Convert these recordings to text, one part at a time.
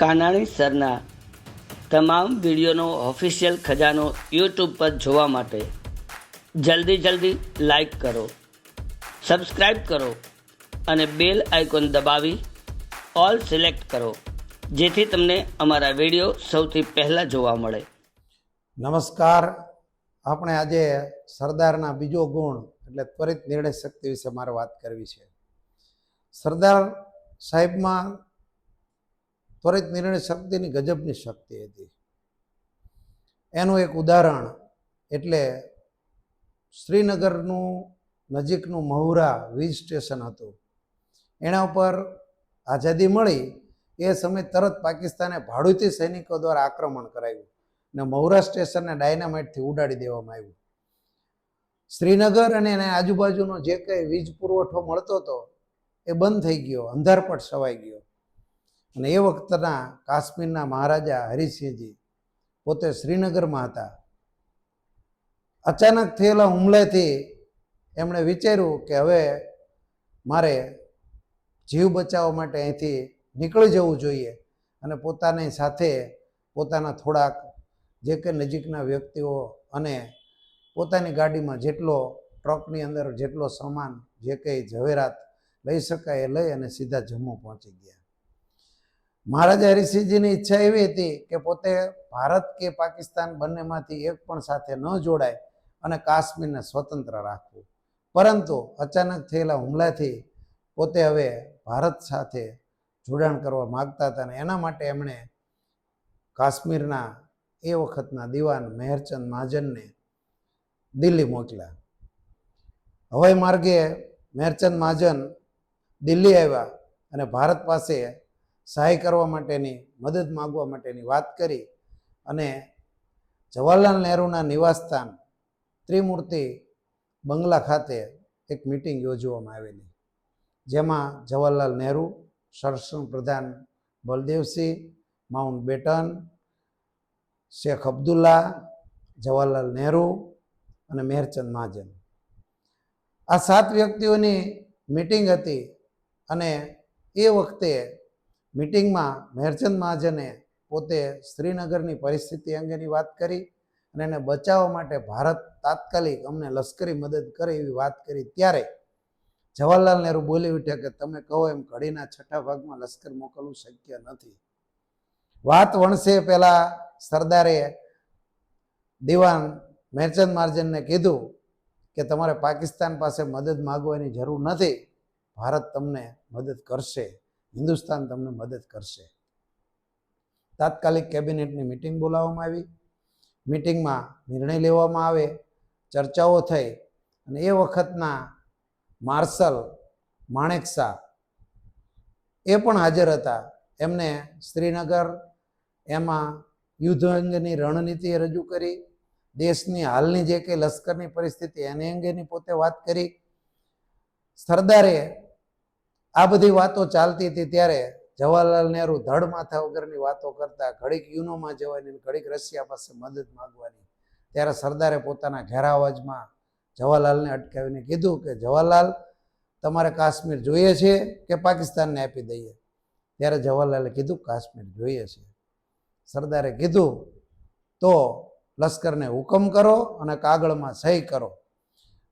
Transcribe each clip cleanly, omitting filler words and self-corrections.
કાનાણી સરના તમામ વિડીયોનો ઓફિશિયલ ખજાનો યુટ્યુબ પર જોવા માટે જલ્દી લાઈક કરો, સબસ્ક્રાઈબ કરો અને બેલ આઇકોન દબાવી ઓલ સિલેક્ટ કરો, જેથી તમને અમારા વિડીયો સૌથી પહેલાં જોવા મળે. નમસ્કાર. આપણે આજે સરદારના બીજો ગુણ એટલે ત્વરિત નિર્ણય શક્તિ વિશે મારે વાત કરવી છે. સરદાર સાહેબમાં ત્વરિત નિર્ણય શક્તિની ગજબની શક્તિ હતી. એનું એક ઉદાહરણ એટલે શ્રીનગરનું નજીકનું મહુરા વીજ સ્ટેશન હતું. એના ઉપર આઝાદી મળી એ સમય તરત પાકિસ્તાને ભાડુતી સૈનિકો દ્વારા આક્રમણ કરાવ્યું ને મહુરા સ્ટેશનને ડાયનામાઇટથી ઉડાડી દેવામાં આવ્યું. શ્રીનગર અને એના આજુબાજુનો જે કંઈ વીજ પુરવઠો મળતો હતો એ બંધ થઈ ગયો, અંધારપટ છવાઈ ગયો. અને એ વખતના કાશ્મીરના મહારાજા હરિસિંહજી પોતે શ્રીનગરમાં હતા. અચાનક થયેલા હુમલાથી એમણે વિચાર્યું કે હવે મારે જીવ બચાવવા માટે અહીંથી નીકળી જવું જોઈએ અને પોતાની સાથે પોતાના થોડાક જે કે નજીકના વ્યક્તિઓ અને પોતાની ગાડીમાં જેટલો ટ્રકની અંદર જેટલો સામાન જે કંઈ ઝવેરાત લઈ શકાય એ લઈ અને સીધા જમ્મુ પહોંચી ગયા. મહારાજા હરિસિંહજીની ઈચ્છા એવી હતી કે પોતે ભારત કે પાકિસ્તાન બંનેમાંથી એક પણ સાથે ન જોડાય અને કાશ્મીરને સ્વતંત્ર રાખવું. પરંતુ અચાનક થયેલા હુમલાથી પોતે હવે ભારત સાથે જોડાણ કરવા માગતા હતા અને એના માટે એમણે કાશ્મીરના એ વખતના દિવાન મેહરચંદ મહાજનને દિલ્હી મોકલ્યા. હવાઈ માર્ગે મેહરચંદ મહાજન દિલ્હી આવ્યા અને ભારત પાસે સહાય કરવા માટેની મદદ માગવા માટેની વાત કરી અને જવાહરલાલ નહેરુના નિવાસસ્થાન ત્રિમૂર્તિ બંગલા ખાતે એક મિટિંગ યોજવામાં આવેલી, જેમાં જવાહરલાલ નહેરુ, સંરક્ષણ પ્રધાન બલદેવસિંહ, માઉન્ટ બેટન, શેખ અબ્દુલ્લા, જવાહરલાલ નહેરુ અને મેહરચંદ મહાજન, આ 7 વ્યક્તિઓની મિટિંગ હતી. અને એ વખતે મિટિંગમાં મેહરચંદ મહાજને પોતે શ્રીનગરની પરિસ્થિતિ અંગેની વાત કરી અને એને બચાવવા માટે ભારત તાત્કાલિક અમને લશ્કરી મદદ કરે એવી વાત કરી. ત્યારે જવાહરલાલ નહેરુ બોલી ઉઠ્યા કે તમે કહો એમ ઘડીના 6ઠા ભાગમાં લશ્કર મોકલવું શક્ય નથી. વાત વણસે પહેલા સરદારે દિવાન મેહરચંદ મહાજનને કીધું કે તમારે પાકિસ્તાન પાસે મદદ માગવાની જરૂર નથી, ભારત તમને મદદ કરશે, હિન્દુસ્તાન તમને મદદ કરશે. તાત્કાલિક કેબિનેટની મિટિંગ બોલાવવામાં આવી. મિટિંગમાં નિર્ણય લેવામાં આવે, ચર્ચાઓ થઈ અને એ વખતના માર્શલ માણેકશા એ પણ હાજર હતા. એમને શ્રીનગર એમાં યુદ્ધ અંગેની રણનીતિ રજૂ કરી, દેશની હાલની જે કંઈ લશ્કરની પરિસ્થિતિ એની અંગેની પોતે વાત કરી. સરદારે આ બધી વાતો ચાલતી હતી ત્યારે જવાહરલાલ નહેરુ ધડ માથા વગરની વાતો કરતા, ઘડીક યુનોમાં જવાની, ઘડીક રશિયા પાસે મદદ માગવાની. ત્યારે સરદારે પોતાના ઘેરા અવાજમાં જવાહરલાલને અટકાવીને કીધું કે જવાહરલાલ, તમારે કાશ્મીર જોઈએ છે કે પાકિસ્તાનને આપી દઈએ? ત્યારે જવાહરલાલે કીધું કાશ્મીર જોઈએ છે. સરદારે કીધું તો લશ્કરને હુકમ કરો અને કાગળમાં સહી કરો.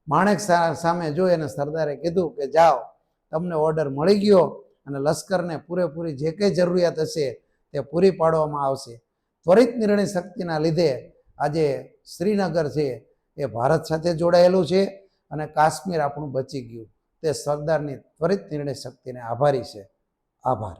માણેક સામે જોઈ અને સરદારે કીધું કે જાઓ, તમને ઓર્ડર મળી ગયો અને લશ્કરને પૂરેપૂરી જે કંઈ જરૂરિયાત હશે તે પૂરી પાડવામાં આવશે. ત્વરિત નિર્ણય શક્તિના લીધે આજે શ્રીનગર છે એ ભારત સાથે જોડાયેલું છે અને કાશ્મીર આપણું બચી ગયું. તે સરદારની ત્વરિત નિર્ણય શક્તિને આભારી છે. આભાર.